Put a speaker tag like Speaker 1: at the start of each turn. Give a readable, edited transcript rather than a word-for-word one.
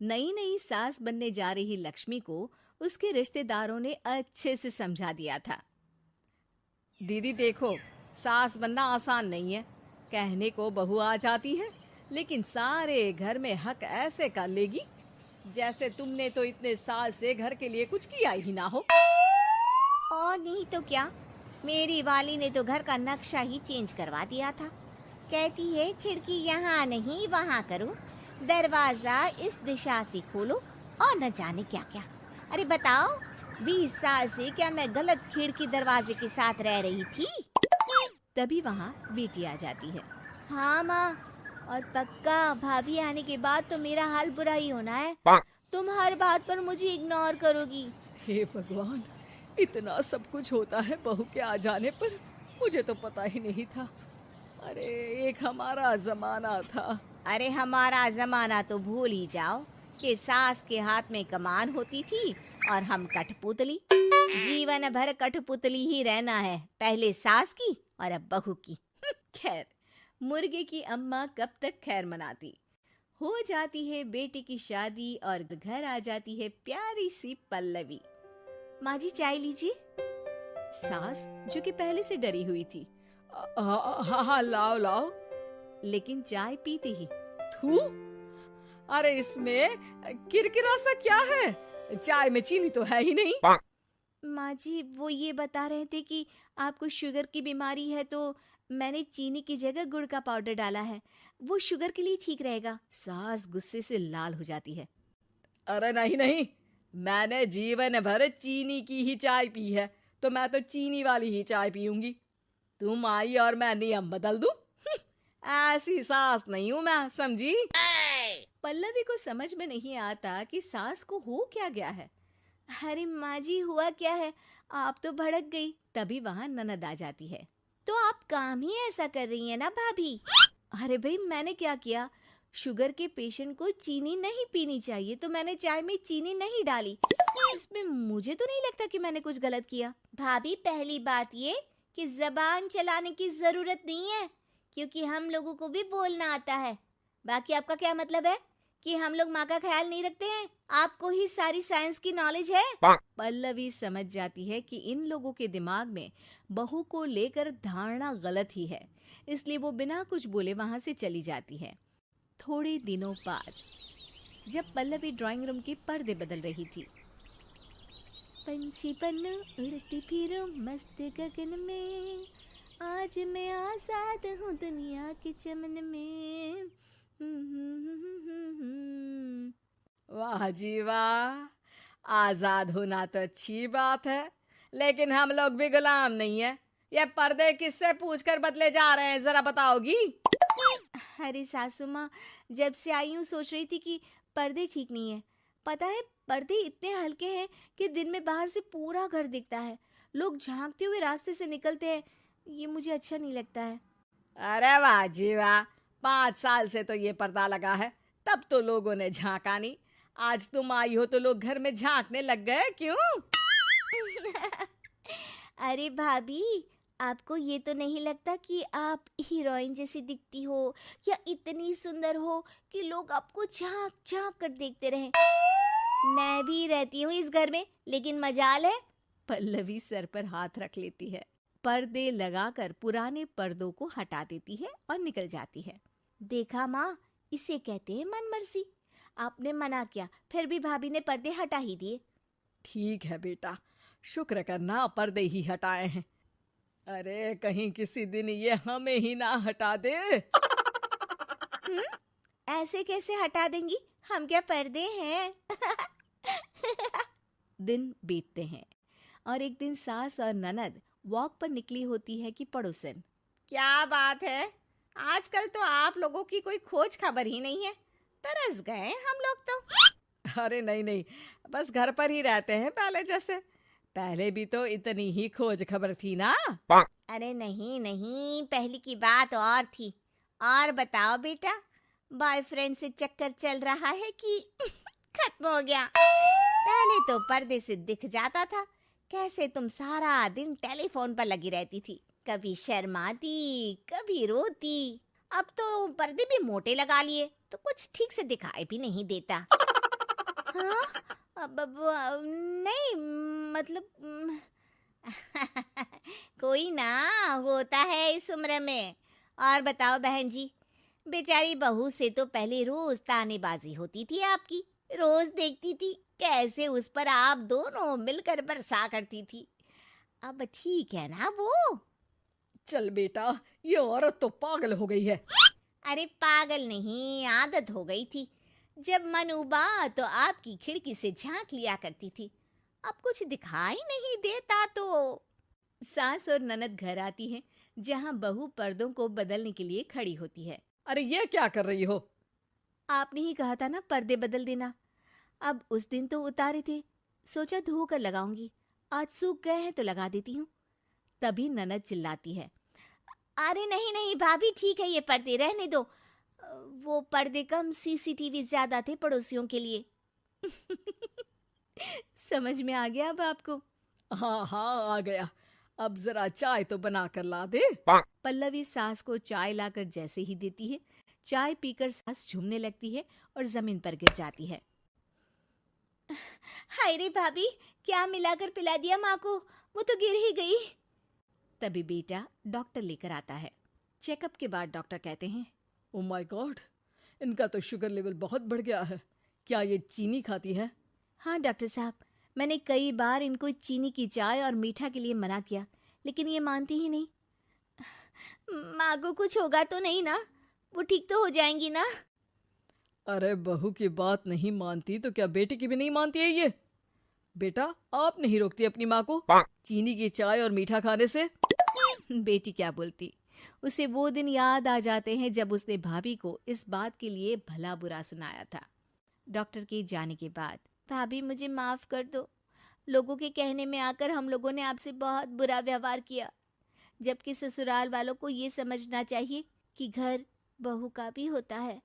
Speaker 1: नई नई सास बनने जा रही लक्ष्मी को उसके रिश्तेदारों ने अच्छे से समझा दिया था। दीदी देखो, सास बनना आसान नहीं है। कहने को बहू आ जाती है, लेकिन सारे घर में हक ऐसे कर लेगी जैसे तुमने तो इतने साल से घर के लिए कुछ किया ही ना हो।
Speaker 2: और नहीं तो क्या, मेरी वाली ने तो घर का नक्शा ही चेंज करवा दिया था। कहती है खिड़की यहाँ नहीं वहाँ करो, दरवाजा इस दिशा से खोलो और न जाने क्या क्या। अरे बताओ, 20 साल से क्या मैं गलत खिड़की दरवाजे के साथ रह रही थी?
Speaker 1: तभी वहाँ बेटी आ जाती है।
Speaker 2: हाँ माँ, और पक्का भाभी आने के बाद तो मेरा हाल बुरा ही होना है। तुम हर बात पर मुझे इग्नोर करोगी।
Speaker 1: हे भगवान, इतना सब कुछ होता है बहू के आ जाने पर, मुझे तो पता ही नहीं था। अरे एक हमारा जमाना था।
Speaker 2: अरे हमारा जमाना तो भूल ही जाओ कि सास के हाथ में कमान होती थी और हम कठपुतली। जीवन भर कठपुतली ही रहना है, पहले सास की और अब बहू की।
Speaker 1: खैर, मुर्गे की अम्मा कब तक खैर मनाती। हो जाती है बेटी की शादी और घर आ जाती है प्यारी सी पल्लवी।
Speaker 2: माँ जी चाय लीजिए।
Speaker 1: सास जो कि पहले से डरी हुई थी, हाँ हाँ लाओ लाओ, लेकिन चाय पीती ही थू, अरे इसमें किरकिरा सा क्या है? चाय में चीनी तो है ही नहीं।
Speaker 2: माँ जी वो ये बता रहे थे कि आपको शुगर की बीमारी है, तो मैंने चीनी की जगह गुड़ का पाउडर डाला है, वो शुगर के लिए ठीक रहेगा।
Speaker 1: सास गुस्से से लाल हो जाती है। अरे नहीं नहीं, मैंने जीवन भर चीनी की ही चाय पी है, तो मैं तो चीनी वाली ही चाय पीऊंगी। तुम आई और मैं नियम बदल दूं? ऐसी सास नहीं हूं मैं, समझी? पल्लवी को समझ में नहीं आता कि सास को हो क्या गया है।
Speaker 2: अरे माँ जी हुआ क्या है, आप तो भड़क गई।
Speaker 1: तभी वहाँ ननद आ जाती है।
Speaker 2: तो आप काम ही ऐसा कर रही है ना भाभी?
Speaker 1: अरे भाई मैंने क्या किया? शुगर के पेशेंट को चीनी नहीं पीनी चाहिए, तो मैंने चाय में चीनी नहीं डाली। इसमें मुझे तो नहीं लगता कि मैंने कुछ गलत किया।
Speaker 2: भाभी पहली बात ये कि जबान चलाने की जरूरत नहीं है, क्योंकि हम लोगों को भी बोलना आता है। बाकी आपका क्या मतलब है कि हम लोग माँ का ख्याल नहीं रखते हैं? आपको ही सारी साइंस की नॉलेज है।
Speaker 1: पल्लवी समझ जाती है कि इन लोगों के दिमाग में बहू को लेकर धारणा गलत ही है, इसलिए वो बिना कुछ बोले वहां से चली जाती है। थोड़े दिनों बाद जब पल्लवी ड्राइंग रूम के पर्दे बदल रही थी,
Speaker 2: पंछी पन्नू उड़ती फिरूं मस्त गगन में, आज मैं आजाद हूँ दुनिया के चमन में।
Speaker 1: वाह जी वाह, आजाद होना तो अच्छी बात है, लेकिन हम लोग भी गुलाम नहीं है। ये पर्दे किससे पूछकर बदले जा रहे हैं, जरा बताओगी?
Speaker 2: अरे सासू माँ, जब से आई हूँ सोच रही थी कि पर्दे ठीक नहीं है। पता है पर्दे इतने हल्के हैं कि दिन में बाहर से पूरा घर दिखता है, लोग झांकते हुए रास्ते से निकलते हैं, ये मुझे अच्छा नहीं लगता है।
Speaker 1: अरे वाह जी वाह, 5 साल से तो ये पर्दा लगा है, तब तो लोगों ने झांका नहीं। आज तुम आई हो तो लोग घर में झांकने लग गए, क्यों?
Speaker 2: अरे भाभी, आपको ये तो नहीं लगता कि आप हीरोइन जैसी दिखती हो या इतनी सुंदर हो कि लोग आपको झांक झांक कर देखते रहे? मैं भी रहती हूँ इस घर में, लेकिन मजाल है।
Speaker 1: पल्लवी सर पर हाथ रख लेती है, पर्दे लगाकर पुराने पर्दों को हटा देती है और निकल जाती है।
Speaker 2: देखा माँ, इसे कहते हैं मनमर्जी। आपने मना किया, फिर भी भाभी ने पर्दे हटा ही दिए।
Speaker 1: ठीक है बेटा, शुक्र करना पर्दे ही हटाए हैं। अरे कहीं किसी दिन ये हमें ही ना हटा दे।
Speaker 2: ऐसे कैसे हटा देंगी, हम क्या पर्दे हैं?
Speaker 1: दिन बीतते हैं और एक दिन सास और ननद वॉक पर निकली होती है कि पड़ोसन,
Speaker 2: क्या बात है, आजकल तो आप लोगों की कोई खोज खबर ही नहीं है। तरस गए हम लोग तो।
Speaker 1: अरे नहीं नहीं, बस घर पर ही रहते हैं पहले जैसे। पहले भी तो इतनी ही खोज खबर थी ना।
Speaker 2: अरे नहीं नहीं, पहले की बात और थी। और बताओ बेटा, बॉयफ्रेंड से चक्कर चल रहा है कि खत्म हो गया? पहले तो पर्दे से दिख जाता था कैसे तुम सारा दिन टेलीफोन पर लगी रहती थी, कभी शर्माती कभी रोती। अब तो पर्दे भी मोटे लगा लिए तो कुछ ठीक से दिखाई भी नहीं देता। हाँ? नहीं, मतलब कोई ना, होता है इस उम्र में। और बताओ बहन जी, बेचारी बहू से तो पहले रोज तानेबाजी होती थी आपकी, रोज देखती थी कैसे उस पर आप दोनों मिलकर बरसा करती थी। अब ठीक है ना वो?
Speaker 1: चल बेटा, ये औरत तो पागल हो गई है।
Speaker 2: अरे पागल नहीं, आदत हो गई थी। जब मन उबा तो आपकी खिड़की से झांक लिया करती थी, अब कुछ दिखाई नहीं देता तो। सास और ननद घर आती हैं, जहां बहू पर्दों को बदलने के लिए खड़ी होती है।
Speaker 1: अरे ये क्या कर रही हो?
Speaker 2: आपने ही कहा था ना पर्दे बदल देना। अब उस दिन तो उतारे थे, सोचा धो कर लगाऊंगी, आज सूख गए हैं तो लगा देती हूँ। तभी ननद चिल्लाती है, अरे नहीं नहीं भाभी, ठीक है ये पर्दे रहने दो। वो पर्दे कम, सीसीटीवी ज्यादा थे पड़ोसियों के लिए। समझ में आ गया अब आपको?
Speaker 1: हाँ हाँ, आ गया। अब जरा चाय तो बना कर ला दे।
Speaker 2: पल्लवी सास को चाय लाकर जैसे ही देती है, चाय पीकर सास झूमने लगती है और जमीन पर गिर जाती है। हाय रे भाभी, क्या मिलाकर पिला दिया माँ को, वो तो गिर ही गई। तभी बेटा डॉक्टर लेकर आता है। चेकअप के बाद डॉक्टर कहते हैं,
Speaker 1: ओ माय गॉड, इनका तो शुगर लेवल बहुत बढ़ गया है। क्या ये चीनी खाती है?
Speaker 2: हाँ डॉक्टर साहब, मैंने कई बार इनको चीनी की चाय और मीठा के लिए मना किया, लेकिन ये मानती ही नहीं। माँ को कुछ होगा तो नहीं ना? वो ठीक तो हो जाएंगी ना?
Speaker 1: अरे बहू की बात नहीं मानती तो क्या बेटी की भी नहीं मानती है ये? बेटा, आप नहीं रोकती अपनी माँ को चीनी की चाय और मीठा खाने से?
Speaker 2: बेटी क्या बोलती, उसे वो दिन याद आ जाते हैं जब उसने भाभी को इस बात के लिए भला बुरा सुनाया था। डॉक्टर के जाने के बाद, भाभी मुझे माफ कर दो, लोगों के कहने में आकर हम लोगों ने आपसे बहुत बुरा व्यवहार किया, जबकि ससुराल वालों को ये समझना चाहिए कि घर बहू का भी होता है।